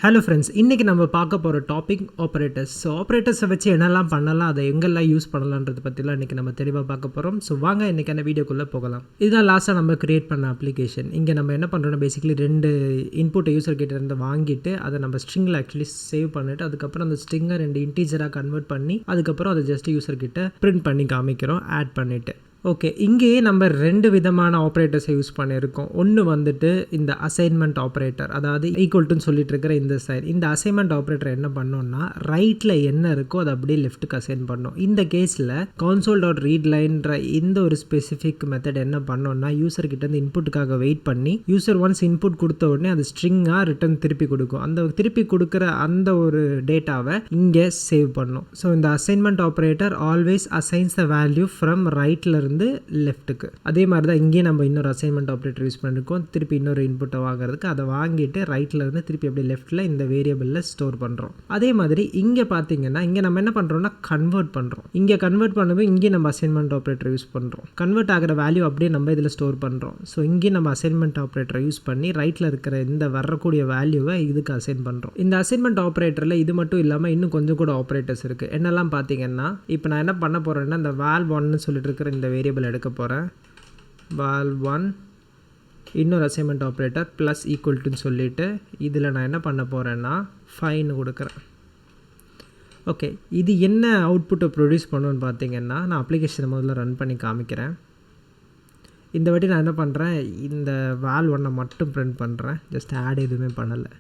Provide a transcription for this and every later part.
Hello friends, இன்றைக்கி நம்ம பார்க்க போகிற டாபிக் ஆப்ரேட்டர்ஸ். ஸோ ஆப்ரேட்டர்ஸை வச்சு என்னெல்லாம் பண்ணலாம், அதை எங்கெல்லாம் யூஸ் பண்ணலான்றது பற்றிலாம் இன்றைக்கி நம்ம தெளிவாக பார்க்க போகிறோம். ஸோ வாங்க இன்றைக்கான வீடியோக்குள்ளே போகலாம். இதுதான் லாஸ்ட்டாக நம்ம க்ரியேட் பண்ண அப்ளிகேஷன். இங்கே நம்ம என்ன பண்ணுறோம்னா பேசிக்கலி 2 இன்புட்டை யூசர் கிட்ட இருந்து வாங்கிட்டு அதை நம்ம ஸ்ட்ரிங்கில் ஆக்சுவலி சேவ் பண்ணிவிட்டு அதுக்கப்புறம் அந்த ஸ்ட்ரிங்கை 2 இன்டீஜராக கன்வெர்ட் பண்ணி அதுக்கப்புறம் அதை ஜஸ்ட் யூசர் கிட்ட பிரிண்ட் பண்ணி காமிக்கிறோம் ஆட் பண்ணிவிட்டு. ஓகே, இங்கேயே நம்ம 2 விதமான ஆப்ரேட்டர்ஸை யூஸ் பண்ணியிருக்கோம். ஒன்று வந்துட்டு இந்த அசைன்மெண்ட் ஆப்ரேட்டர், அதாவது ஈக்குவல்ட்டுன்னு சொல்லிட்டு இருக்கிற இந்த சைட். இந்த அசைன்மெண்ட் ஆப்ரேட்டர் என்ன பண்ணோம்னா ரைட்டில் என்ன இருக்கோ அதை அப்படியே லெஃப்ட்டுக்கு அசைன் பண்ணோம். இந்த கேஸில் console.readLineன்ற இந்த ஒரு ஸ்பெசிஃபிக் மெத்தட் என்ன பண்ணோம்னா யூசர் கிட்ட இருந்து இன்புட்டுக்காக வெயிட் பண்ணி யூசர் ஒன்ஸ் இன்புட் கொடுத்த உடனே அது ஸ்ட்ரிங்காக ரிட்டர்ன் திருப்பி கொடுக்கும். அந்த திருப்பி கொடுக்குற அந்த ஒரு டேட்டாவை இங்கே சேவ் பண்ணும். ஸோ இந்த assignment operator always assigns the value from ரைட்டில் லெஃப்ட்டுக்கு. அதே மாதிரி தான் இங்கே நம்ம இன்னொரு அசைன்மெண்ட் ஆப்ரேட்டர் யூஸ் பண்ணிருக்கோம். திருப்பி இன்னொரு இன்புட்டை வாங்குறதுக்கு அதை வாங்கிட்டு ரைட்டில் இருந்து திருப்பி அப்படியே லெஃப்ட்டில் இந்த வேரியபிளில் ஸ்டோர் பண்ணுறோம். அதே மாதிரி இங்கே பார்த்தீங்கன்னா இங்கே நம்ம என்ன பண்ணுறோம்னா கன்வெர்ட் பண்ணுறோம். இங்கே கன்வெர்ட் பண்ணும்போது இங்கே நம்ம அசைன்மெண்ட் ஆப்ரேட்டர் யூஸ் பண்ணுறோம். கன்வெர்ட் ஆகிற வேல்யூ அப்படியே நம்ம இதில் ஸ்டோர் பண்ணுறோம். ஸோ இங்கே நம்ம அசைன்மெண்ட் ஆப்ரேட்டரை யூஸ் பண்ணி ரைட்டில் இருக்கிற இந்த வரக்கூடிய வேல்யூவை இதுக்கு அசைன் பண்ணுறோம். இந்த அசைன்மெண்ட் ஆப்ரேட்டரில் இது மட்டும் இல்லாமல் இன்னும் கொஞ்சம் கூட ஆப்ரேட்டர்ஸ் இருக்குது. என்னெல்லாம் பார்த்தீங்கன்னா இப்போ நான் என்ன பண்ண போகிறேன்னா இந்த val1 சொல்லிட்டு இருக்கிற இந்த வேரியபிள் எடுக்க போகிறேன். val1 இன்னொரு அசைன்மெண்ட் ஆப்ரேட்டர் ப்ளஸ் ஈக்குவல்ட்டுன்னு சொல்லிவிட்டு இதில் நான் என்ன பண்ண போகிறேன்னா 5ன்னு கொடுக்குறேன். ஓகே, இது என்ன அவுட்புட்டை ப்ரொடியூஸ் பண்ணணுன்னு பார்த்தீங்கன்னா நான் அப்ளிகேஷனை முதல்ல ரன் பண்ணி காமிக்கிறேன். இந்த வாட்டி நான் என்ன பண்ணுறேன், இந்த val1 மட்டும் பிரிண்ட் பண்ணுறேன். ஜஸ்ட் ஆட் எதுவுமே பண்ணலை.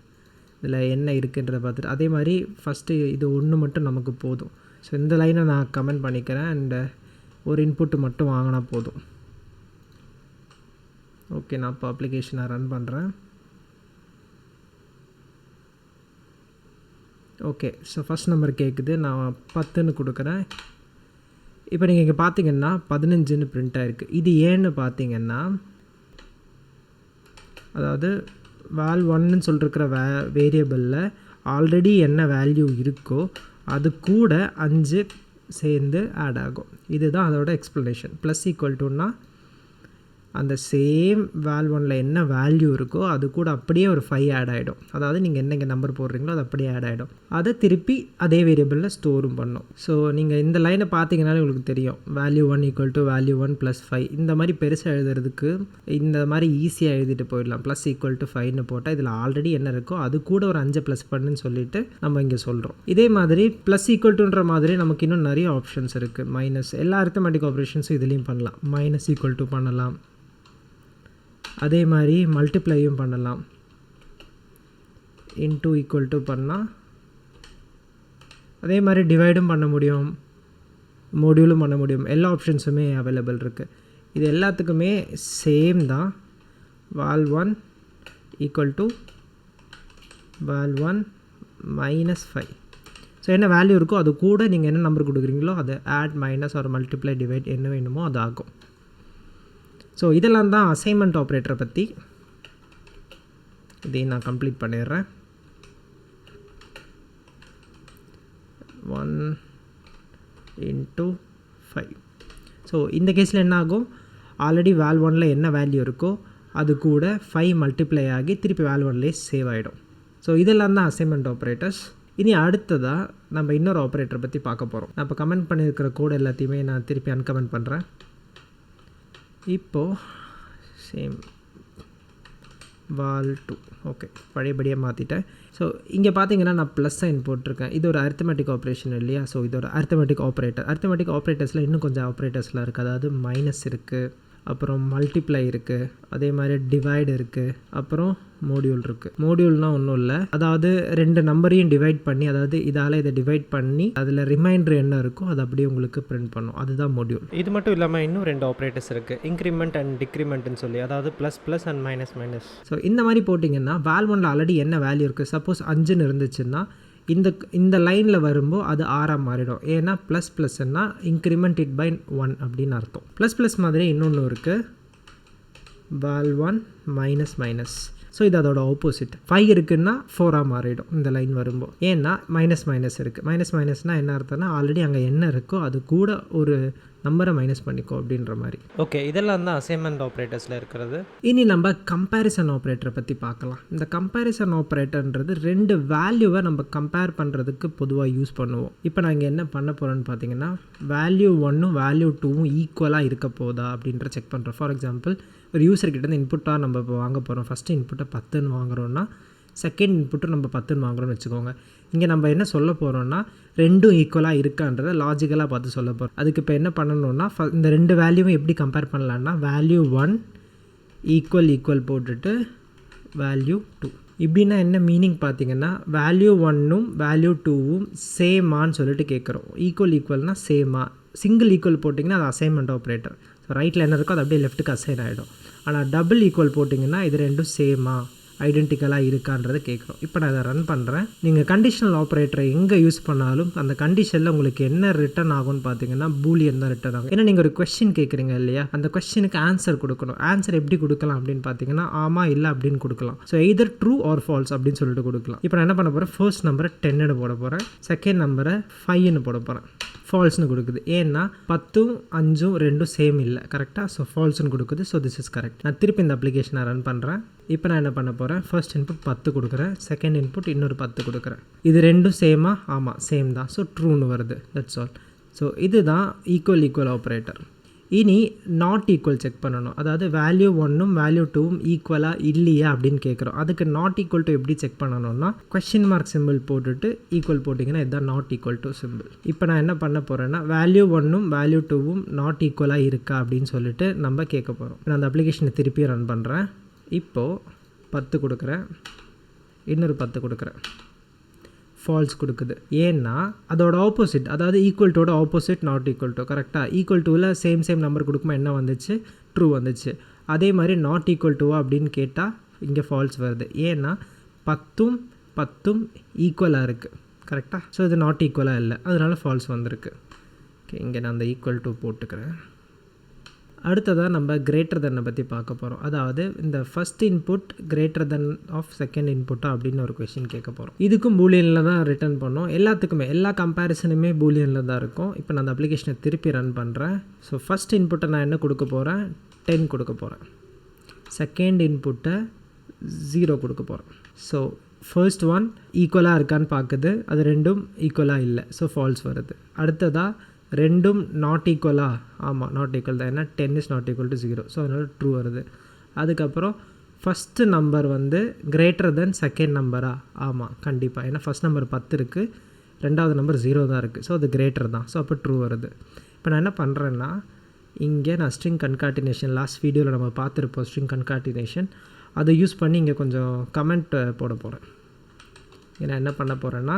இதில் என்ன இருக்குன்றதை பார்த்துட்டு அதே மாதிரி ஃபஸ்ட்டு இது ஒன்று மட்டும் நமக்கு போதும். ஸோ இந்த லைனை நான் கமெண்ட் பண்ணிக்கிறேன் அண்டு ஒரு இன்புட்டு மட்டும் வாங்கினா போதும். ஓகே, நான் இப்போ அப்ளிகேஷனை ரன் பண்ணுறேன். ஓகே, ஸோ ஃபஸ்ட் நம்பர் கேட்குது, நான் 10ன்னு கொடுக்குறேன். இப்போ நீங்கள் இங்கே பார்த்தீங்கன்னா 15ன்னு பிரிண்ட் ஆகிருக்கு. இது ஏன்னு பார்த்தீங்கன்னா அதாவது val1ன்னு சொல்லிருக்கிற வேரியபிளில் ஆல்ரெடி என்ன வேல்யூ இருக்கோ அது கூட 5 சேர்ந்து ஆட் ஆகும். இதுதான் அதோட எக்ஸ்ப்ளனேஷன். ப்ளஸ் ஈக்குவல்ட்டுன்னா அந்த சேம் val1ல என்ன வேல்யூ இருக்கோ அது கூட அப்படியே ஒரு 5 ஆட் ஆகிடும். அதாவது நீங்கள் என்ன இங்கே நம்பர் போடுறீங்களோ அது அப்படியே ஆட் ஆகிடும். அதை திருப்பி அதே வேரியபிளில் ஸ்டோரும் பண்ணும். ஸோ நீங்கள் இந்த லைனை பார்த்தீங்கன்னாலே உங்களுக்கு தெரியும் val1 = val1 + 5. இந்த மாதிரி பெருசாக எழுதுறதுக்கு இந்த மாதிரி ஈஸியாக எழுதிட்டு போயிடலாம். ப்ளஸ் ஈக்குவல் டு 5ன்னு போட்டால் இதில் ஆல்ரெடி என்ன இருக்கோ அது கூட ஒரு 5 ப்ளஸ் பண்ணுன்னு சொல்லிட்டு நம்ம இங்கே சொல்கிறோம். இதே மாதிரி ப்ளஸ் ஈக்குவல்ட்டுன்ற மாதிரி நமக்கு இன்னும் நிறைய ஆப்ஷன்ஸ் இருக்குது. மைனஸ் எல்லா அரித்மெட்டிக் ஆப்ரேஷன்ஸும் இதுலேயும் பண்ணலாம். மைனஸ் ஈக்குவல் டு பண்ணலாம். அதே மாதிரி மல்டிப்ளையும் பண்ணலாம். இன்டூ ஈக்குவல் டு பண்ணால் அதே மாதிரி டிவைடும் பண்ண முடியும், மோடியூலும் பண்ண முடியும். எல்லா ஆப்ஷன்ஸுமே அவைலபிள் இருக்குது. இது எல்லாத்துக்குமே சேம் தான். val1 = val1 - 5. ஸோ என்ன வேல்யூ இருக்கோ அது கூட நீங்கள் என்ன நம்பர் கொடுக்குறீங்களோ அதை ஆட், மைனஸ் ஒரு மல்டிப்ளை, டிவைட் என்ன வேணுமோ அது ஆகும். ஸோ இதெல்லாம் தான் அசைன்மெண்ட் ஆப்ரேட்டரை பற்றி. இதையும் நான் கம்ப்ளீட் பண்ணிடுறேன். 1 × 5. ஸோ இந்த கேஸில் என்ன ஆகும், ஆல்ரெடி val1ல என்ன வேல்யூ இருக்கோ அது கூட 5 மல்டிப்ளை ஆகி திருப்பி val1லே சேவ் ஆகிடும். ஸோ இதெல்லாம் தான் அசைன்மெண்ட் ஆப்ரேட்டர்ஸ். இனி அடுத்ததாக நம்ம இன்னொரு ஆப்ரேட்டரை பற்றி பார்க்க போகிறோம். நான் இப்போ கமெண்ட் பண்ணியிருக்கிற கோடு எல்லாத்தையுமே நான் திருப்பி அன்கமெண்ட் பண்ணுறேன். இப்போது சேம் val2. ஓகே, பழையபடியாக மாற்றிட்டேன். ஸோ இங்கே பார்த்தீங்கன்னா நான் ப்ளஸ் சைன் போட்டிருக்கேன். இது ஒரு அரித்மெட்டிக் ஆப்ரேஷன் இல்லையா? ஸோ இது ஒரு அரித்மெட்டிக் ஆப்ரேட்டர். அரித்மெட்டிக் ஆப்ரேட்டர்ஸில் இன்னும் கொஞ்சம் ஆப்ரேட்டர்ஸ்லாம் இருக்குது. அதாவது மைனஸ் இருக்குது, அப்புறம் மல்டிப்ளை இருக்குது, அதே மாதிரி டிவைட் இருக்குது, அப்புறம் மோடியூல் இருக்குது. மோடியூல்னால் ஒன்றும் இல்லை, அதாவது 2 நம்பரையும் டிவைட் பண்ணி, அதாவது இதால் இதை டிவைட் பண்ணி அதில் ரிமைண்டர் என்ன இருக்கோ அது அப்படியே உங்களுக்கு பிரிண்ட் பண்ணும். அதுதான் மோடியூல். இது மட்டும் இல்லாமல் இன்னும் 2 ஆப்ரேட்டர்ஸ் இருக்குது, இன்க்ரிமெண்ட் அண்ட் டிக்ரிமெண்ட்னு சொல்லி, அதாவது ப்ளஸ் அண்ட் மைனஸ். ஸோ இந்த மாதிரி போட்டிங்கன்னா val1ல ஆல்ரெடி என்ன வேல்யூ இருக்குது, சப்போஸ் 5ன்னு இருந்துச்சுன்னா இந்த லைனில் வரும்போது அது 6ஆக மாறிடும். ஏன்னா ++ன்னா இன்க்ரிமெண்ட் இட் பை 1 அப்படின்னு அர்த்தம். ப்ளஸ் மாதிரி இன்னொன்று இருக்குது, val1 - ஸோ இது அதோட ஆப்போசிட். 5 இருக்குன்னா 4ஆக மாறிடும் இந்த லைன் வரும்போது. ஏன்னா மைனஸ் மைனஸ் இருக்குது. மைனஸ் மைனஸ்னால் என்ன அர்த்தம்னா ஆல்ரெடி அங்கே என்ன இருக்கோ அது கூட ஒரு நம்பரை மைனஸ் பண்ணிக்கோ அப்படின்ற மாதிரி. ஓகே, இதெல்லாம் தான் அசைன்மெண்ட் ஆப்ரேட்டர்ஸில் இருக்கிறது. இனி நம்ம கம்பேரிசன் ஆப்ரேட்டரை பற்றி பார்க்கலாம். இந்த கம்பேரிசன் ஆப்ரேட்டர்ன்றது 2 வேல்யூவை நம்ம கம்பேர் பண்ணுறதுக்கு பொதுவாக யூஸ் பண்ணுவோம். இப்போ நான் இங்கே என்ன பண்ண போகிறேன்னு பார்த்தீங்கன்னா வேல்யூ 1ம் வேல்யூ 2ம் ஈக்குவலாக இருக்க போதா அப்படின்ற செக் பண்ணுறோம். ஃபார் எக்ஸாம்பிள் ஒரு யூசர்கிட்டேருந்து இன்புட்டாக நம்ம இப்போ வாங்க போகிறோம். ஃபஸ்ட்டு இன்புட்டை 10ன்னு வாங்குகிறோன்னா செகண்ட் இன்புட்டும் நம்ம 10ன்னு வாங்குகிறோம்னு வச்சுக்கோங்க. இங்கே நம்ம என்ன சொல்ல போகிறோம்னா 2ம் ஈக்குவலாக இருக்கான்றதை லாஜிக்கலாக பார்த்து சொல்ல போகிறோம். அதுக்கு இப்போ என்ன பண்ணணும்னா இந்த 2 வேல்யூவும் எப்படி கம்பேர் பண்ணலான்னா வேல்யூ 1 ஈக்குவல் போட்டுட்டு வேல்யூ 2. இப்படின்னா என்ன மீனிங் பார்த்தீங்கன்னா வேல்யூ 1ம் வேல்யூ 2ம் சேமான்னு சொல்லிட்டு கேட்குறோம். ஈக்குவல்னால் சேமா. சிங்கிள் ஈக்குவல் போட்டிங்கன்னா அது அசைன்மெண்ட் ஆப்ரேட்டர். ஸோ ரைட்டில் என்ன இருக்கோ அது அப்படியே லெஃப்ட்டுக்கு அசைன் ஆகிடும். ஆனால் டபுள் ஈக்குவல் போட்டிங்கன்னா இது ரெண்டும் சேமா ஐடென்டிக்கலாக இருக்கான்றதை கேட்குறோம். இப்போ நான் அதை ரன் பண்ணுறேன். நீங்கள் கண்டிஷனல் ஆப்ரேட்டரை எங்கே யூஸ் பண்ணாலும் அந்த கண்டிஷனில் உங்களுக்கு என்ன ரிட்டர்ன் ஆகும்னு பார்த்தீங்கன்னா பூலியன் தான் ரிட்டர்ன் ஆகும். ஏன்னா நீங்கள் ஒரு கொஸ்டின் கேட்குறீங்க இல்லையா, அந்த கொஸ்டினுக்கு ஆன்சர் கொடுக்கணும். ஆன்சர் எப்படி கொடுக்கலாம் அப்படின்னு பார்த்தீங்கன்னா ஆமாம் இல்லை அப்படின்னு கொடுக்கலாம். So either true or false அப்படின்னு சொல்லிட்டு கொடுக்கலாம். இப்போ நான் என்ன பண்ண போகிறேன், ஃபர்ஸ்ட் நம்பரை 10ன்னு போட போகிறேன், செகண்ட் நம்பரை 5ன்னு போட போகிறேன். ஃபால்ஸ்னு கொடுக்குது. ஏன்னா 10ம் 5ம் 2ம் சேம் இல்லை, கரெக்டாக. ஸோ ஃபால்ஸ்னு கொடுக்குது. So this is correct. நான் திருப்பி இந்த அப்ளிகேஷனை ரன் பண்ணுறேன். இப்போ நான் என்ன பண்ண போகிறேன், ஃபர்ஸ்ட் இன்புட் 10 கொடுக்குறேன், செகண்ட் இன்புட் இன்னொரு 10 கொடுக்குறேன். இது ரெண்டும் சேமா? ஆமாம் சேம் தான். ஸோ ட்ரூன்னு வருது. That's all. ஸோ இதுதான் ஈக்குவல் ஆப்ரேட்டர். இனி நாட் ஈக்குவல் செக் பண்ணணும். அதாவது வேல்யூ 1ம் வேல்யூ 2ம் ஈக்குவலாக இல்லையா அப்படின்னு கேட்குறோம். அதுக்கு நாட் ஈக்குவல் டு எப்படி செக் பண்ணணும்னா கொஸ்டின் மார்க் சிம்பிள் போட்டுட்டு ஈக்குவல் போட்டிங்கன்னா இதுதான் நாட் ஈக்குவல் டு சிம்பிள். இப்போ நான் என்ன பண்ண போகிறேன்னா வேல்யூ 1ம் வேல்யூ 2ம் நாட் ஈக்குவலாக இருக்கா அப்படின்னு சொல்லிட்டு நம்ம கேட்க போகிறோம். நான் அந்த அப்ளிகேஷனை திருப்பி ரன் பண்ணுறேன். இப்போது 10 கொடுக்குறேன், இன்னொரு 10 கொடுக்குறேன், ஃபால்ஸ் கொடுக்குது. ஏன்னா அதோட ஆப்போசிட், அதாவது ஈக்குவல் டூட ஆப்போசிட் நாட் ஈக்குவல் டு, கரெக்டாக. ஈக்குவல் டூவில் சேம் நம்பர் கொடுக்குமா என்ன வந்துச்சு, ட்ரூ வந்துச்சு. அதே மாதிரி நாட் ஈக்குவல் டூவா அப்படின்னு கேட்டால் இங்கே ஃபால்ஸ் வருது. ஏன்னா 10ம் ஈக்குவலாக இருக்குது, கரெக்டாக. ஸோ இது நாட் ஈக்குவலாக இல்லை, அதனால ஃபால்ஸ் வந்திருக்கு. ஓகே, இங்கே நான் அந்த ஈக்குவல் டூ போட்டுக்கிறேன். அடுத்ததாக நம்ம கிரேட்டர் தென்னை பற்றி பார்க்க போகிறோம். அதாவது இந்த first input greater than of second இன்புட்டா அப்படின்னு ஒரு கொஷின் கேட்க போகிறோம். இதுக்கும் பூலியனில் தான் ரிட்டர்ன் பண்ணோம். எல்லாத்துக்குமே எல்லா கம்பேரிசனுமே பூலியனில் தான் இருக்கும். இப்போ நான் அந்த அப்ளிகேஷனை திருப்பி ரன் பண்ணுறேன். ஸோ ஃபஸ்ட் இன்புட்டை நான் என்ன கொடுக்க போகிறேன், 10 கொடுக்க போகிறேன். செகண்ட் இன்புட்டை 0 கொடுக்க போகிறேன். ஸோ ஃபர்ஸ்ட் ஒன் ஈக்குவலாக இருக்கான்னு பார்க்குது, அது ரெண்டும் ஈக்குவலாக இல்லை. ஸோ ஃபால்ஸ் வருது. அடுத்ததாக ரெண்டும் நாட் ஈக்குவலாக, ஆமாம் நாட் ஈக்குவல் தான். ஏன்னா 10 is not equal to 0. So அதனால் ட்ரூ வருது. அதுக்கப்புறம் ஃபஸ்ட்டு நம்பர் வந்து கிரேட்டர் தென் செகண்ட் நம்பரா, ஆமாம் கண்டிப்பாக. ஏன்னா ஃபஸ்ட் நம்பர் 10 இருக்குது, ரெண்டாவது நம்பர் 0 தான் இருக்குது. ஸோ அது கிரேட்டர் தான். ஸோ அப்போ ட்ரூ வருது. இப்போ நான் என்ன பண்ணுறேன்னா இங்கே நான் ஸ்ட்ரிங் கன்காட்டினேஷன் லாஸ்ட் வீடியோவில் நம்ம பார்த்துருப்போம், ஸ்ட்ரிங் கன்காட்டினேஷன், அதை யூஸ் பண்ணி இங்கே கொஞ்சம் கமெண்ட் போட போகிறேன். ஏன்னா என்ன பண்ண போகிறேன்னா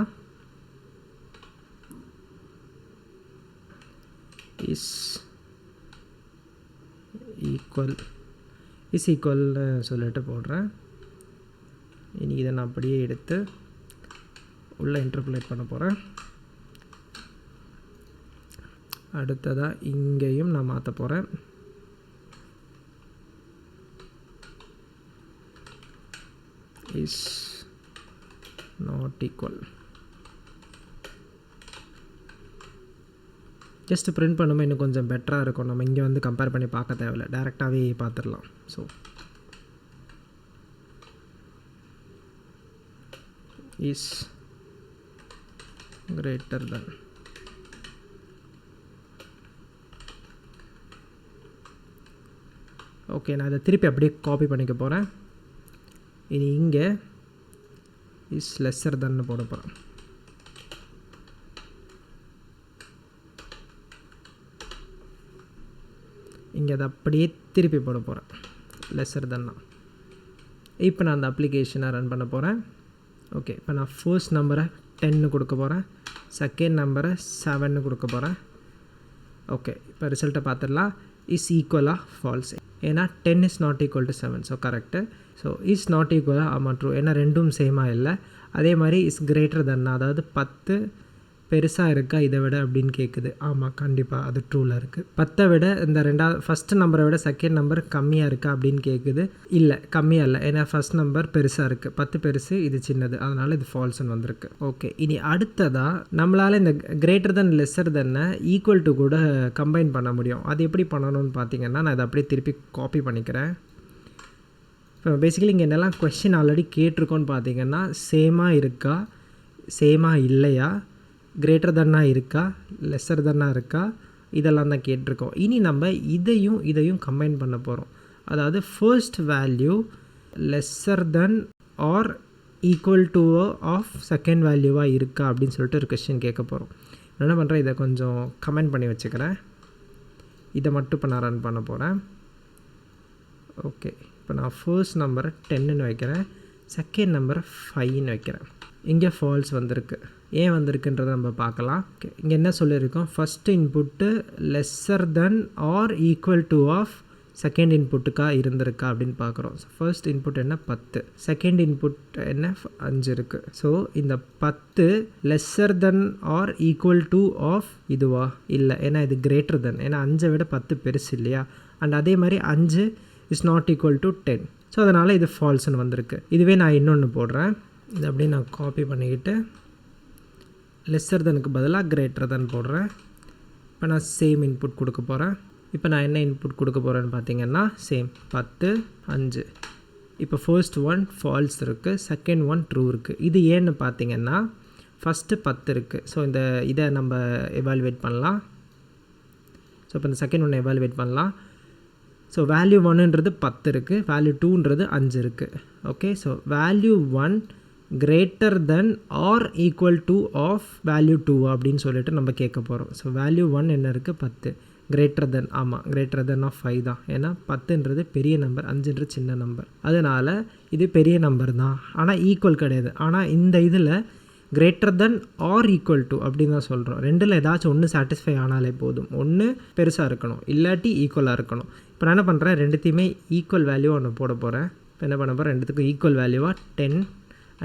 is equal சொல்லிட்டு போடுறேன். இனி இதை நான் அப்படியே எடுத்து உள்ளே இன்டர்போலேட் பண்ண போகிறேன். அடுத்ததாக இங்கேயும் நான் மாற்ற போகிறேன். is not equal. Just print பண்ணும்போது இன்னும் கொஞ்சம் பெட்டராக இருக்கும். நம்ம இங்கே வந்து கம்பேர் பண்ணி பார்க்க தேவையில்லை, டேரெக்டாகவே பார்த்துடலாம். So is greater than. Okay, நான் இதை திருப்பி அப்படியே காப்பி பண்ணிக்க போகிறேன். இனி இங்கே இஸ் லெஸ்ஸர் தென்னு போட போகிறேன். இங்கே அதை அப்படியே திருப்பி போட போகிறேன், லெஸ்ஸர் தென்னா. இப்போ நான் அந்த அப்ளிகேஷனை ரன் பண்ண போகிறேன். ஓகே, இப்போ நான் ஃபர்ஸ்ட் நம்பரை 10 கொடுக்க போகிறேன், செகண்ட் நம்பரை 7 கொடுக்க போகிறேன். ஓகே, இப்போ ரிசல்ட்டை பார்த்துடலாம். இஸ் ஈக்குவலாக ஃபால்ஸ். ஏன்னா 10 is not equal to 7. So correct. So is not ஈக்குவலாக ஆமாம் ட்ரூ. ஏன்னா ரெண்டும் சேமாக இல்லை. அதே மாதிரி இஸ் கிரேட்டர் தென், அதாவது 10 பெருசாக இருக்கா இதை விட அப்படின்னு கேட்குது. ஆமாம், கண்டிப்பாக அது ட்ரூவில் இருக்குது. 10 விட இந்த ஃபஸ்ட்டு நம்பரை விட செகண்ட் நம்பர் கம்மியாக இருக்கா அப்படின்னு கேட்குது. இல்லை, கம்மியாக இல்லை. ஏன்னா ஃபஸ்ட் நம்பர் பெருசாக இருக்குது, 10 பெருசு, இது சின்னது, அதனால் இது ஃபால்ஸ்ன்னு வந்திருக்கு. ஓகே, இனி அடுத்ததாக நம்மளால் இந்த கிரேட்டர் தென் லெஸ்ஸர் தென்னை ஈக்குவல் டு கூட கம்பைன் பண்ண முடியும். அது எப்படி பண்ணணும்னு பார்த்தீங்கன்னா, நான் இதை அப்படியே திருப்பி காப்பி பண்ணிக்கிறேன். இப்போ பேசிக்கலி இங்கே என்னெல்லாம் கொஸ்டின் ஆல்ரெடி கேட்டிருக்கோன்னு பார்த்தீங்கன்னா, சேமாக இருக்கா, சேமாக இல்லையா, கிரேட்டர் தென்னாக இருக்கா, லெஸ்ஸர் தென்னாக இருக்கா, இதெல்லாம் தான் கேட்டிருக்கோம். இனி நம்ம இதையும் கம்பைன் பண்ண போகிறோம். அதாவது first value lesser than or equal to of second வேல்யூவாக இருக்கா அப்படின்னு சொல்லிட்டு ஒரு கொஸ்டின் கேட்க போகிறோம். என்ன பண்ணுறேன், இதை கொஞ்சம் கமெண்ட் பண்ணி வச்சுக்கிறேன். இதை மட்டும் இப்போ நான் ரன் பண்ண போகிறேன். ஓகே, இப்போ நான் ஃபர்ஸ்ட் நம்பரை 10ன்னு வைக்கிறேன், செகண்ட் நம்பரை 5ன்னு வைக்கிறேன். இங்கே ஃபால்ஸ் வந்திருக்கு. ஏன் வந்திருக்குன்றதை நம்ம பார்க்கலாம். இங்கே என்ன சொல்லியிருக்கோம், first input lesser than or equal to of second இன்புட்டுக்கா இருந்திருக்கா அப்படின்னு பார்க்குறோம். ஸோ ஃபர்ஸ்ட் இன்புட் என்ன 10, செகண்ட் இன்புட் என்ன 5 இருக்குது. ஸோ இந்த 10 lesser than or equal to of இதுவா, இல்லை, ஏன்னா இது கிரேட்டர் தென், ஏன்னா 5 விட 10 பெருசு இல்லையா. அண்ட் அதே மாதிரி 5 is not equal to 10. So அதனால் இது ஃபால்ஸ்ன்னு வந்திருக்கு. இதுவே நான் இன்னொன்று போடுறேன். இது அப்படியே நான் காப்பி பண்ணிக்கிட்டு லெஸ்ஸர் தெனுக்கு பதிலாக கிரேட்டர் தென் போடுறேன். இப்போ நான் சேம் இன்புட் கொடுக்க போகிறேன். இப்போ நான் என்ன இன்புட் கொடுக்க போகிறேன்னு பார்த்தீங்கன்னா, சேம் 10 5. இப்போ ஃபர்ஸ்ட் ஒன் ஃபால்ஸ் இருக்குது, செகண்ட் ஒன் ட்ரூ இருக்குது. இது ஏன்னு பார்த்தீங்கன்னா, ஃபஸ்ட்டு 10 இருக்குது. ஸோ இதை நம்ம எவாலுவேட் பண்ணலாம். ஸோ இப்போ இந்த செகண்ட் ஒன்று எவாலுவேட் பண்ணலாம். ஸோ வேல்யூ 1ன்றது 10 இருக்குது, வேல்யூ 2ன்றது 5 இருக்குது. Okay, so value 1 greater than or equal to of value 2 அப்படின்னு சொல்லிட்டு நம்ம கேட்க போகிறோம். ஸோ வேல்யூ 1 என்ன இருக்குது 10, greater than, ஆமாம் greater than of 5 தான். ஏன்னா 10ன்றது பெரிய நம்பர், 5ன்றது சின்ன நம்பர், அதனால் இது பெரிய நம்பர் தான், ஆனால் ஈக்குவல் கிடையாது. ஆனால் இந்த இதில் greater than or equal to அப்படின்னு தான் சொல்கிறோம். ரெண்டில் ஏதாச்சும் ஒன்று சாட்டிஸ்ஃபை ஆனாலே போதும். ஒன்று பெருசாக இருக்கணும், இல்லாட்டி ஈக்குவலாக இருக்கணும். இப்போ நான் என்ன பண்ணுறேன், ரெண்டுத்தையுமே ஈக்குவல் வேல்யூ ஒன்று போட போகிறேன். இப்போ என்ன பண்ண போகிறேன், ரெண்டுத்துக்கும் ஈக்குவல் வேல்யூவாக 10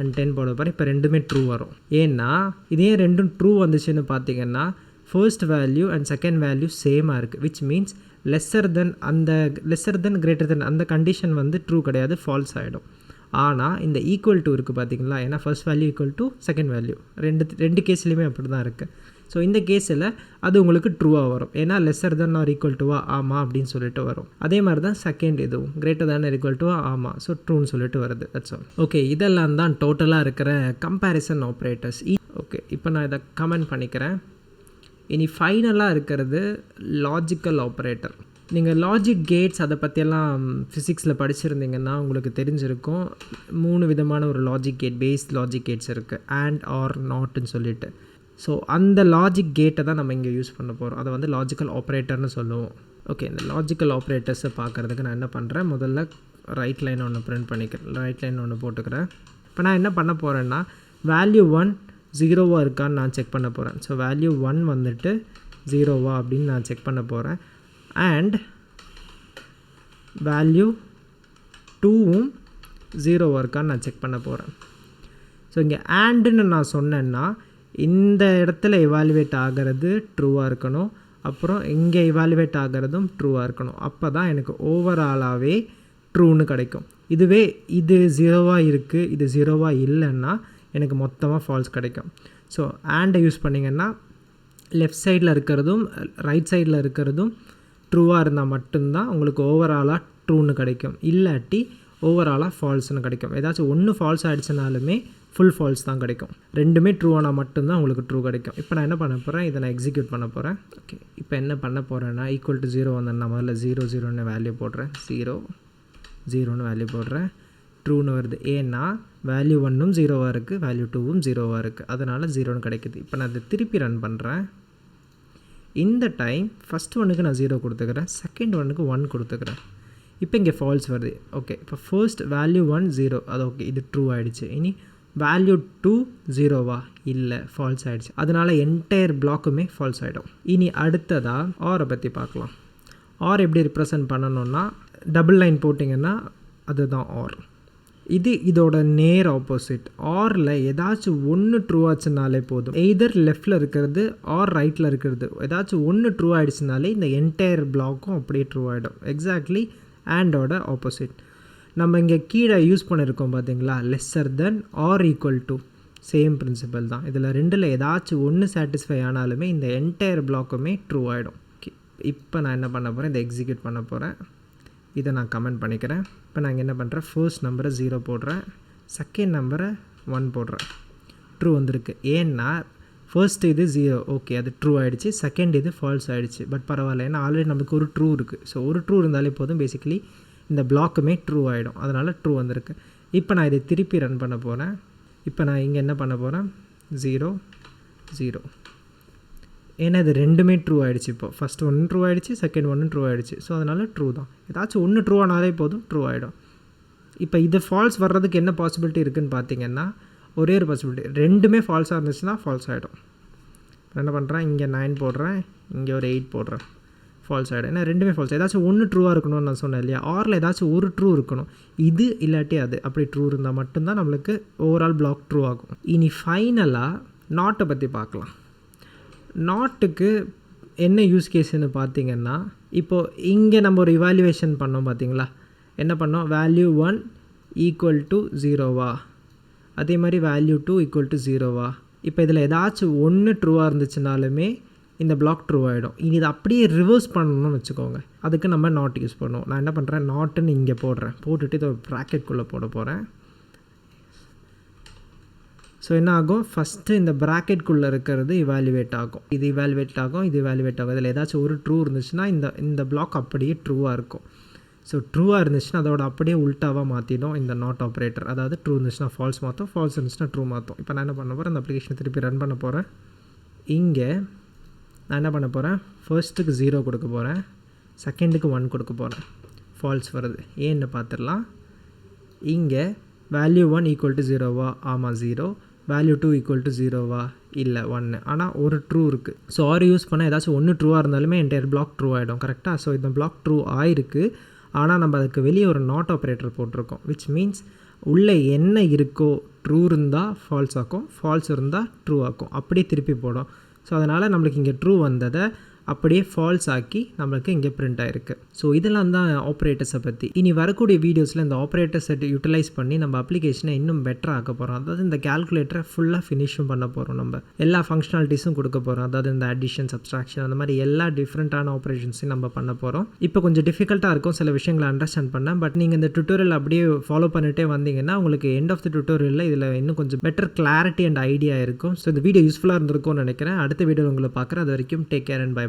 and 10 போட போகிறேன். இப்போ ரெண்டுமே ட்ரூ வரும். ஏன்னா இதே ரெண்டும் ட்ரூ வந்துச்சுன்னு பார்த்தீங்கன்னா, first value and second value சேமாக இருக்குது, which means lesser then greater than அந்த கண்டிஷன் வந்து ட்ரூ கிடையாது, ஃபால்ஸ் ஆகிடும். ஆனால் இந்த ஈக்குவல் டு இருக்குது பார்த்தீங்களா, ஏன்னா first value equal to second value, ரெண்டு கேஸ்லேயுமே அப்படி தான் இருக்குது. ஸோ இந்த கேஸில் அது உங்களுக்கு ட்ரூவாக வரும். ஏன்னா லெஸ்ஸர் தென் ஆர் ஈக்குவல் டுவா ஆமாம் அப்படின்னு சொல்லிட்டு வரும். அதே மாதிரி தான் செகண்ட் இதுவும் கிரேட்டர் தென் ஆர் ஈக்குவல் டுவா ஆமாம், ஸோ ட்ரூன்னு சொல்லிட்டு வருது. That's all. ஓகே, இதெல்லாம் தான் டோட்டலாக இருக்கிற கம்பேரிசன் ஆப்ரேட்டர்ஸ். ஓகே, இப்போ நான் இதை கமெண்ட் பண்ணிக்கிறேன். இனி ஃபைனலாக இருக்கிறது லாஜிக்கல் ஆப்ரேட்டர். நீங்கள் லாஜிக் கேட்ஸ் அதை பற்றியெல்லாம் ஃபிசிக்ஸில் படிச்சிருந்தீங்கன்னா உங்களுக்கு தெரிஞ்சிருக்கும். 3 விதமான ஒரு logic gate, based logic gates இருக்குது, அண்ட் ஆர் நாட்னு சொல்லிட்டு. ஸோ அந்த லாஜிக் கேட்டை தான் நம்ம இங்கே யூஸ் பண்ண போகிறோம். அதை வந்து லாஜிக்கல் ஆப்ரேட்டர்னு சொல்லுவோம். ஓகே, இந்த லாஜிக்கல் ஆப்ரேட்டர்ஸை பார்க்குறதுக்கு நான் என்ன பண்ணுறேன், முதல்ல ரைட் லைன் ஒன்று பிரிண்ட் பண்ணிக்கிறேன், ரைட் லைன் ஒன்று போட்டுக்கிறேன். இப்போ நான் என்ன பண்ண போகிறேன்னா, வேல்யூ 1 0வாக இருக்கான்னு நான் செக் பண்ண போகிறேன். ஸோ வேல்யூ 1 வந்துட்டு 0வா அப்படின்னு நான் செக் பண்ண போகிறேன். அண்ட் வேல்யூ 2வும் 0வாக இருக்கான்னு நான் செக் பண்ண போகிறேன். ஸோ இங்கே ஆண்டுன்னு நான் சொன்னேன்னா, இந்த இடத்துல எவாலுவேட் ஆகிறது ட்ரூவாக இருக்கணும், அப்புறம் இங்கே எவாலுவேட் ஆகிறதும் ட்ரூவாக இருக்கணும். அப்போ தான் எனக்கு ஓவராலாகவே ட்ரூன்னு கிடைக்கும். இதுவே இது 0வாக இருக்குது, இது 0வாக இல்லைன்னா எனக்கு மொத்தமாக ஃபால்ஸ் கிடைக்கும். ஸோ ஆண்டை யூஸ் பண்ணிங்கன்னா லெஃப்ட் சைடில் இருக்கிறதும் ரைட் சைடில் இருக்கிறதும் ட்ரூவாக இருந்தால் மட்டும்தான் உங்களுக்கு ஓவராலாக ட்ரூன்னு கிடைக்கும், இல்லாட்டி ஓவராலாக ஃபால்ஸ்னு கிடைக்கும். ஏதாச்சும் ஒன்று ஃபால்ஸ் ஆகிடுச்சுனாலுமே ஃபுல் ஃபால்ஸ் தான் கிடைக்கும். ரெண்டுமே ட்ரூ ஆனால் மட்டும்தான் உங்களுக்கு ட்ரூ கிடைக்கும். இப்போ நான் என்ன பண்ண போகிறேன், இதை நான் எக்ஸிக்யூட் பண்ண போகிறேன். ஓகே, இப்போ என்ன பண்ண போகிறேன்னா, ஈக்குவல் டு 0 வந்து நான் முதல்ல 0 வேல்யூ போடுறேன், 0 வேல்யூ போடுறேன், ட்ரூன்னு வருது. ஏன்னா வேல்யூ 1ம் 0வாக இருக்குது, வேல்யூ 2வும் 0வாக இருக்குது, அதனால் 0ன்னு கிடைக்குது. இப்போ நான் அதை திருப்பி ரன் பண்ணுறேன். இந்த டைம் ஃபஸ்ட் ஒன்றுக்கு நான் 0 கொடுத்துக்கிறேன், செகண்ட் ஒன்றுக்கு 1 கொடுத்துக்கிறேன். இப்போ இங்கே ஃபால்ஸ் வருது. ஓகே, இப்போ ஃபர்ஸ்ட் வேல்யூ 1 0, அது ஓகே, இது ட்ரூ ஆகிடுச்சு. இனி வேல்யூ 2 0வா, இல்லை, ஃபால்ஸ் ஆகிடுச்சு. அதனால் என்டையர் பிளாக்குமே ஃபால்ஸ் ஆகிடும். இனி அடுத்ததாக ஆரை பற்றி பார்க்கலாம். ஆர் எப்படி ரிப்ரசன்ட் பண்ணணுன்னா, டபுள் லைன் போட்டிங்கன்னா அதுதான் ஆர். இது இதோட நேர் ஆப்போசிட். ஆரில் ஏதாச்சும் ஒன்று ட்ரூ ஆச்சுனாலே போதும். எய்தர் லெஃப்டில் இருக்கிறது ஆர் ரைட்டில் இருக்கிறது ஏதாச்சும் ஒன்று ட்ரூ ஆகிடுச்சுனாலே இந்த என்டையர் பிளாக்கும் அப்படியே ட்ரூ ஆகிடும். எக்ஸாக்ட்லி ஆண்டோட ஆப்போசிட். நம்ம இங்கே கீழே யூஸ் பண்ணியிருக்கோம் பார்த்தீங்களா, lesser than or equal to, same principle தான். இதில் ரெண்டில் ஏதாச்சும் ஒன்று சாட்டிஸ்ஃபை ஆனாலுமே இந்த என்டையர் பிளாக்குமே ட்ரூ ஆகிடும். ஓகே, இப்போ நான் என்ன பண்ண போகிறேன், இதை எக்ஸிக்யூட் பண்ண போகிறேன். இதை நான் கமெண்ட் பண்ணிக்கிறேன். இப்போ நான் என்ன பண்ணுறேன், ஃபர்ஸ்ட் நம்பரை 0 போடுறேன், செகண்ட் நம்பரை 1 போடுறேன். ட்ரூ வந்திருக்கு. ஏன்னா ஃபர்ஸ்ட் இது 0, ஓகே அது ட்ரூ ஆகிடுச்சு. செகண்ட் இது ஃபால்ஸ் ஆகிடுச்சு. பட் பரவாயில்ல, ஏன்னா ஆல்ரெடி நமக்கு ஒரு ட்ரூ இருக்குது. ஸோ ஒரு ட்ரூ இருந்தாலே போதும், பேசிக்கலி இந்த பிளாக்குமே ட்ரூ ஆகிடும். அதனால் ட்ரூ வந்திருக்கு. இப்போ நான் இதை திருப்பி ரன் பண்ண போகிறேன். இப்போ நான் இங்கே என்ன பண்ண போகிறேன், 0 0, ஏன்னா இது ரெண்டுமே ட்ரூ ஆகிடுச்சு. இப்போ ஃபஸ்ட் ஒன்று ட்ரூ ஆகிடுச்சு, செகண்ட் ஒன்று ட்ரூ ஆகிடுச்சு. ஸோ அதனால் ட்ரூ தான். ஏதாச்சும் ஒன்று ட்ரூ ஆனாலே போதும், ட்ரூ ஆகிடும். இப்போ இது ஃபால்ஸ் வர்றதுக்கு என்ன பாசிபிலிட்டி இருக்குதுன்னு பார்த்தீங்கன்னா, ஒரே ஒரு பாசிபிலிட்டி, ரெண்டுமே ஃபால்ஸாக இருந்துச்சுன்னா ஃபால்ஸ் ஆகிடும். என்ன பண்ணுறேன், இங்கே 9 போடுறேன், இங்கே ஒரு 8 போடுறேன், ஃபால்ஸ் ஆகிடும். ஏன்னா ரெண்டுமே ஃபால்ஸ். ஏதாச்சும் ஒன்று ட்ரூவாக இருக்கணும்னு நான் சொன்னேன் இல்லையா, ஆரில் ஏதாச்சும் ஒரு ட்ரூ இருக்கணும். இது இல்லாட்டி அது, அப்படி ட்ரூ இருந்தால் மட்டும்தான் நம்மளுக்கு ஓவரால் பிளாக் ட்ரூ ஆகும். இனி ஃபைனலாக நாட்டை பற்றி பார்க்கலாம். நாட்டுக்கு என்ன யூஸ் கேஸ்ன்னு பார்த்தீங்கன்னா, இப்போது இங்கே நம்ம ஒரு இவாலுவேஷன் பண்ணோம் பார்த்தீங்களா, என்ன பண்ணோம், வேல்யூ 1 ஈக்குவல் டு 0வா, அதே மாதிரி வேல்யூ 2 ஈக்குவல் டு 0வா. இப்போ இதில் ஏதாச்சும் ஒன்று ட்ரூவாக இருந்துச்சுனாலுமே இந்த பிளாக் ட்ரூ ஆகிடும். இனி இதை அப்படியே ரிவர்ஸ் பண்ணணும்னு வச்சுக்கோங்க, அதுக்கு நம்ம நாட் யூஸ் பண்ணுவோம். நான் என்ன பண்ணுறேன், நாட்டுன்னு இங்கே போடுறேன், போட்டுட்டு இதை ப்ராக்கெட்குள்ளே போட போகிறேன். ஸோ என்ன ஆகும், ஃபஸ்ட்டு இந்த ப்ராக்கெட்குள்ளே இருக்கிறது இவாலுவேட் ஆகும், இது இவாலுவேட் ஆகும், இது இவாலுவேட் ஆகும். இதில் ஏதாச்சும் ஒரு ட்ரூ இருந்துச்சுன்னா இந்த பிளாக் அப்படியே ட்ரூவாக இருக்கும். ஸோ ட்ரூவாக இருந்துச்சுன்னா அதோட அப்படியே உல்ட்டாவாக மாற்றிடும் இந்த நாட் ஆப்ரேட்டர். அதாவது ட்ரூ இருந்துச்சுன்னா ஃபால்ஸ் மாற்றும், ஃபால்ஸ் இருந்துச்சுன்னா ட்ரூ மாற்றும். இப்போ நான் என்ன பண்ண போகிறேன், இந்த அப்ளிகேஷனை திருப்பி ரன் பண்ண போகிறேன். இங்கே நான் என்ன பண்ண போகிறேன், ஃபர்ஸ்ட்டுக்கு 0 கொடுக்க போகிறேன், செகண்டுக்கு 1 கொடுக்க போகிறேன். ஃபால்ஸ் வருது, ஏன்னு பார்த்துடலாம். இங்கே வேல்யூ 1 ஈக்குவல் டு 0வா, ஆமாம் 0. வேல்யூ 2 ஈக்குவல் டு 0வா, இல்லை 1. ஆனால் ஒரு ட்ரூ இருக்குது. ஸோ ஆர் யூஸ் பண்ணால் ஏதாச்சும் ஒன்று ட்ரூவாக இருந்தாலுமே என்டையர் பிளாக் ட்ரூ ஆகிடும். கரெக்டாக. ஸோ இந்த பிளாக் ட்ரூ ஆயிருக்கு. ஆனால் நம்ம அதுக்கு வெளியே ஒரு நாட் ஆப்ரேட்டர் போட்டிருக்கோம், விச் மீன்ஸ் உள்ளே என்ன இருக்கோ ட்ரூ இருந்தால் ஃபால்ஸ் ஆக்கும், ஃபால்ஸ் இருந்தால் ட்ரூ ஆக்கும், அப்படியே திருப்பி போடும். ஸோ அதனால் நம்மளுக்கு இங்கே ட்ரூ வந்ததை அப்படியே ஃபால்ஸ் ஆக்கி நம்மளுக்கு இங்கே பிரிண்ட் ஆகிருக்கு. ஸோ இதெல்லாம் தான் ஆப்ரேட்டர்ஸை பற்றி. இனி வரக்கூடிய வீடியோஸில் இந்த ஆப்ரேட்டர்ஸை யூட்டிலைஸ் பண்ணி நம்ம அப்ளிகேஷனை இன்னும் பெட்டராக ஆக்க போகிறோம். அதாவது இந்த கேல்குலேட்டரை ஃபுல்லாக ஃபினிஷும் பண்ண போகிறோம். நம்ம எல்லா ஃபங்க்ஷனாலிட்டிஸும் கொடுக்க போகிறோம். அதாவது இந்த அடிஷன், சப்ஸ்ட்ராக்ஷன், அந்த மாதிரி எல்லா டிஃப்ரெண்ட்டான ஆப்ரேஷன்ஸையும் நம்ம பண்ண போகிறோம். இப்போ கொஞ்சம் டிஃபிகல்ட்டாக இருக்கும் சில விஷயங்களை அண்டர்ஸ்டாண்ட் பண்ணேன். பட் நீங்கள் இந்த டுட்டோரியல் அப்படியே ஃபாலோ பண்ணிகிட்டே வந்தீங்கன்னா உங்களுக்கு எண்ட் ஆஃப் த டுட்டோரியலில் இதில் இன்னும் கொஞ்சம் பெட்டர் கிளாரிட்டி அண்ட் ஐடியா இருக்கும். ஸோ இந்த வீடியோ யூஸ்ஃபுல்லாக இருந்திருக்கும்னு நினைக்கிறேன். அடுத்த வீடியோ உங்களை பார்க்குறேன். அது வரைக்கும் டேக் கேர் அண்ட் பை.